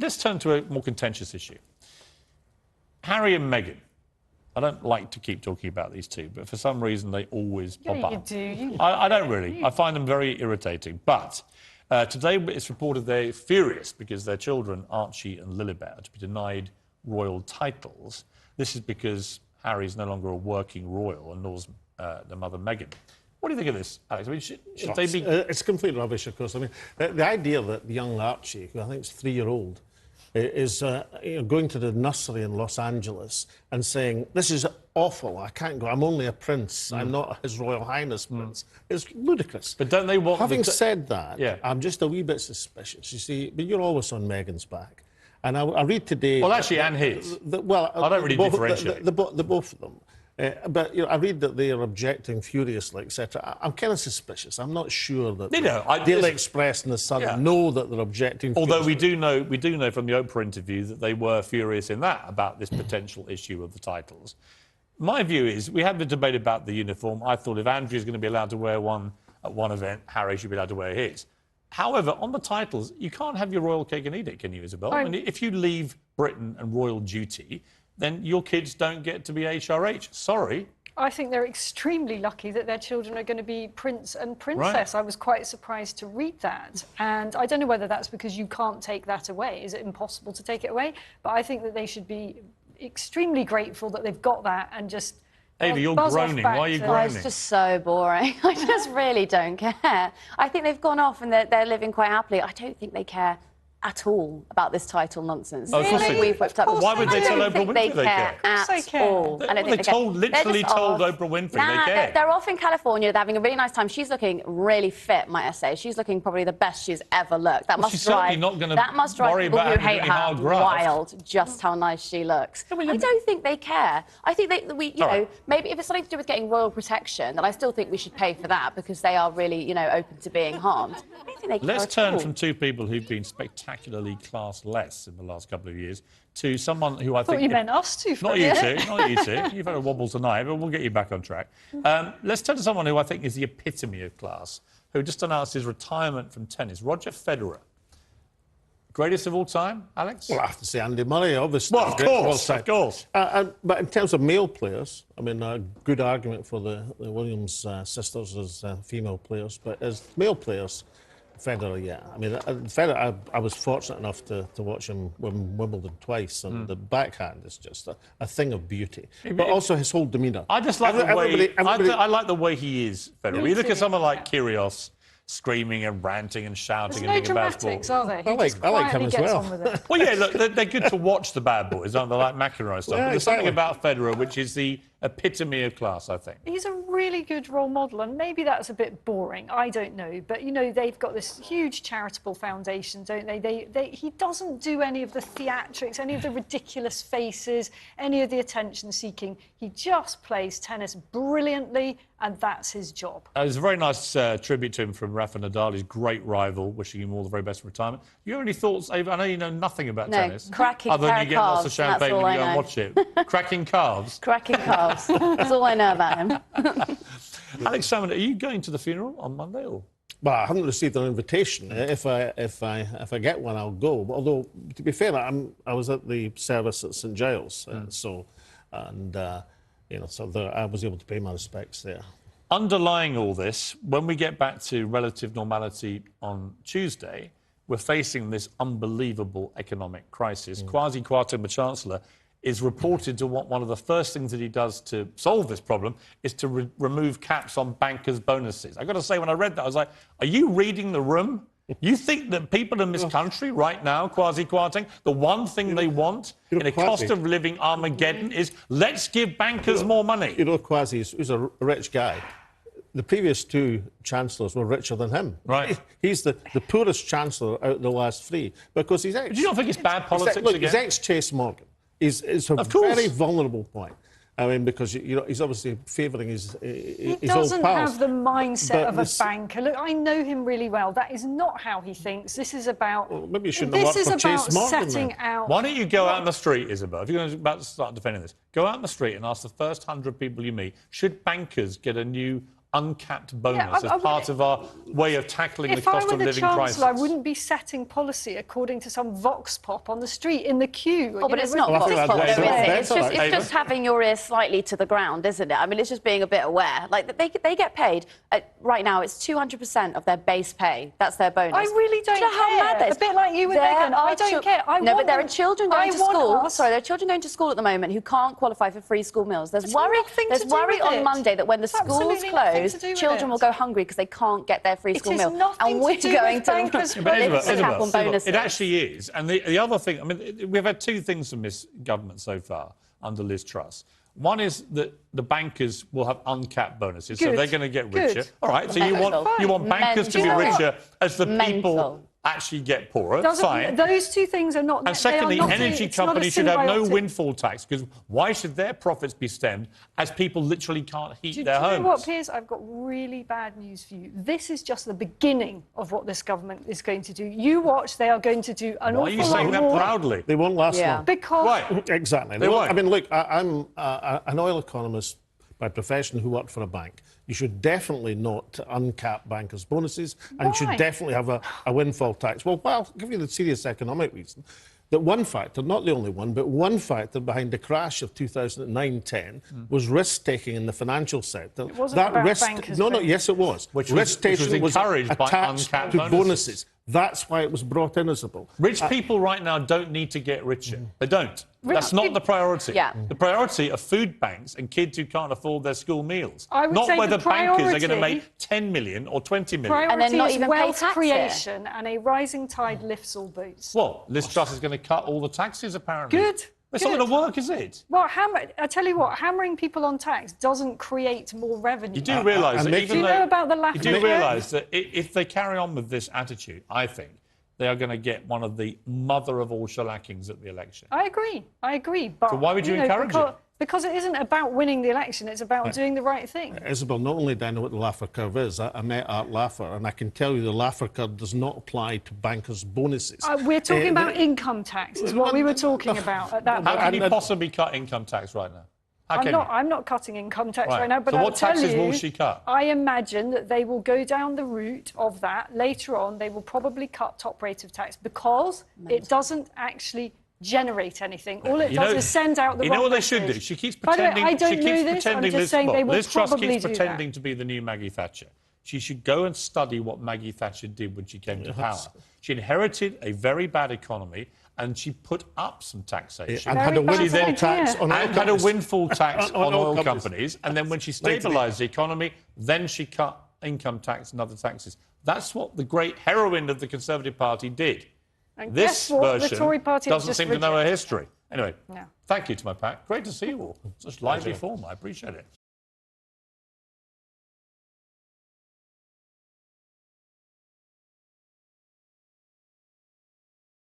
let's turn to a more contentious issue. Harry and Meghan. I don't like to keep talking about these two, but for some reason they always pop up. You do. I don't really. I find them very irritating. But today it's reported they're furious because their children, Archie and Lilibet, are to be denied royal titles. This is because Harry's no longer a working royal, and nor's the mother, Meghan. What do you think of this, Alex? I mean, should they be... It's complete rubbish, of course. I mean, the idea that the young Archie, who I think is 3-year-old, is going to the nursery in Los Angeles and saying, this is awful, I can't go, I'm only a prince, I'm not His Royal Highness Prince. It's ludicrous. But don't they want... Having said that, I'm just a wee bit suspicious. You see, but you're always on Meghan's back. And I read today... Well, actually, and his. I don't really differentiate. The both of them. But I read that they are objecting furiously, etc. I'm kind of suspicious. I'm not sure that Daily Express and the Sun know that they're objecting. Although we do know from the Oprah interview that they were furious in that about this potential issue of the titles. My view is we had the debate about the uniform. I thought if Andrew's going to be allowed to wear one at one event, Harry should be allowed to wear his. However, on the titles, you can't have your royal cake and eat it, can you, Isabel? I mean, if you leave Britain and royal duty, then your kids don't get to be HRH. Sorry. I think they're extremely lucky that their children are going to be prince and princess. Right. I was quite surprised to read that. And I don't know whether that's because you can't take that away. Is it impossible to take it away? But I think that they should be extremely grateful that they've got that and just... Ava, you're groaning. Why are you groaning? It's just so boring. I just really don't care. I think they've gone off and they're living quite happily. I don't think they care at all about this title nonsense. Oh, really? We've whipped up. Why would they tell Oprah Winfrey they care? At all. I don't think they literally told Oprah Winfrey they care. They're off in California. They're having a really nice time. She's looking really fit, might I say. She's looking probably the best she's ever looked. That must drive people who hate her wild. Just how nice she looks. I don't think they care. I think you know, maybe if it's something to do with getting royal protection, then I still think we should pay for that because they are really, you know, open to being harmed. I don't think they care. Let's turn from two people who've been spectacularly classless in the last couple of years to someone who I think... you meant us two. Not you two, not you two. You've had a wobble tonight, but we'll get you back on track. Let's turn to someone who I think is the epitome of class, who just announced his retirement from tennis, Roger Federer. Greatest of all time, Alex? Well, I have to say Andy Murray, obviously. Well, of course. But in terms of male players, I mean, a good argument for the Williams sisters as female players, but as male players, Federer, yeah. I mean, Federer, I was fortunate enough to watch him win Wimbledon twice, and the backhand is just a thing of beauty. But also his whole demeanour. I just like the way... I like the way he is, Federer. You look at someone like Kyrgios, screaming and ranting and shouting and being a bad sport. Are they? I like him as well. Well, yeah, look, they're good to watch, the bad boys, aren't they? Like McEnroe and stuff. Yeah, but there's something about Federer which is the epitome of class, I think. He's a really good role model, and maybe that's a bit boring. I don't know, but you know they've got this huge charitable foundation, don't they? He doesn't do any of the theatrics, any of the ridiculous faces, any of the attention-seeking. He just plays tennis brilliantly, and that's his job. There's a very nice tribute to him from Rafa Nadal, his great rival, wishing him all the very best in retirement. You have any thoughts, Ava? I know you know nothing about tennis. Cracking other than you get lots of calves, champagne when you go and watch it. Cracking calves. Cracking calves. That's all I know about him. Alex Salmond, are you going to the funeral on Monday? Or? Well, I haven't received an invitation. If I get one, I'll go. Although, to be fair, I was at the service at St Giles, so I was able to pay my respects there. Underlying all this, when we get back to relative normality on Tuesday, we're facing this unbelievable economic crisis. Kwasi Kwarteng, the Chancellor, is reported to want one of the first things that he does to solve this problem is to remove caps on bankers' bonuses. I've got to say, when I read that, I was like, are you reading the room? You think that people in this country right now, Kwasi Kwarteng, the one thing they want in a cost of living Armageddon is let's give bankers more money? You know, Kwasi is a rich guy. The previous two chancellors were richer than him. Right. He's the poorest chancellor out of the last three because he's ex... Do you not think it's bad politics He's ex-Chase Morgan. It's a very vulnerable point. I mean, because he's obviously favouring his old pals. He doesn't have the mindset of a banker. Look, I know him really well. That is not how he thinks. This is about... Well, maybe you shouldn't have worked for Chase Morgan, setting out... Why don't you go out in the street, Isabel, if you're about to start defending this, go out in the street and ask the first 100 people you meet, should bankers get a new uncapped bonus as part of our way of tackling the cost of living crisis. If I were the Chancellor, I wouldn't be setting policy according to some vox pop on the street in the queue. Oh, but it's not vox pop, though, is it? It's just having your ear slightly to the ground, isn't it? I mean, it's just being a bit aware. Like, they get paid, right now, it's 200% of their base pay. That's their bonus. I really don't care. How mad that is? A bit like you with Meghan. I don't care. But there are children going to school. Sorry, there are children going to school at the moment who can't qualify for free school meals. There's worry on Monday that when the schools close, children will go hungry because they can't get their free school meal. And we're going to cap on bonuses. It actually is. And the other thing, I mean, we've had two things from this government so far under Liz Truss. One is that the bankers will have uncapped bonuses, so they're going to get richer. All right, so you want bankers to be richer as the people actually get poorer. Fine. Those two things are not... And secondly, energy companies should have no windfall tax, because why should their profits be stemmed as people literally can't heat their homes? Do you know what, Piers? I've got really bad news for you. This is just the beginning of what this government is going to do. You watch, they are going to do an awful lot more. Why are you saying that proudly? They won't last long. Because... Right. Exactly. They won't. I mean, look, I'm an oil economist by profession who worked for a bank. You should definitely not uncap bankers' bonuses, and you should definitely have a windfall tax. Well, I'll give you the serious economic reason. That one factor, not the only one, but one factor behind the crash of 2009-10 was risk-taking in the financial sector. It wasn't about bankers. Yes, it was. Risk-taking was encouraged by uncapped bonuses. That's why it was brought in, Isabel. Rich people right now don't need to get richer. They don't. That's not the priority. Yeah. The priority are food banks and kids who can't afford their school meals. Not whether bankers are going to make 10 million or 20 million. Priority and then not even wealth creation, and a rising tide lifts all boats. Well, Liz Truss is going to cut all the taxes, apparently. Good. It's not going to work, is it? Well, I tell you what, hammering people on tax doesn't create more revenue. You do realise that do you know about the lack of... You do realise that if they carry on with this attitude, I think, they are going to get one of the mother of all shellackings at the election. I agree. But so why would you encourage it? Because it isn't about winning the election, it's about doing the right thing. Isabel, not only do I know what the Laffer curve is, I met Art Laffer, and I can tell you the Laffer curve does not apply to bankers' bonuses. We're talking about income tax, is what we were talking about at that point. How can you possibly cut income tax right now? I'm not cutting income tax right now, but so what taxes will she cut? I imagine that they will go down the route of that. Later on, they will probably cut top rate of tax because it doesn't actually generate anything. All it does is send out the wrong message. You know what they should do? She keeps pretending... By the way, I don't know this, I'm just saying they will probably do that. Liz Truss keeps pretending to be the new Maggie Thatcher. She should go and study what Maggie Thatcher did when she came to power. She inherited a very bad economy, and she put up some taxation. And had a windfall tax on oil companies. And had a windfall tax on oil companies. And then when she stabilised the economy, then she cut income tax and other taxes. That's what the great heroine of the Conservative Party did. And this version the Tory Party doesn't seem to know her history. Anyway, no. Thank you to my pack. Great to see you all. Such lively form. I appreciate it.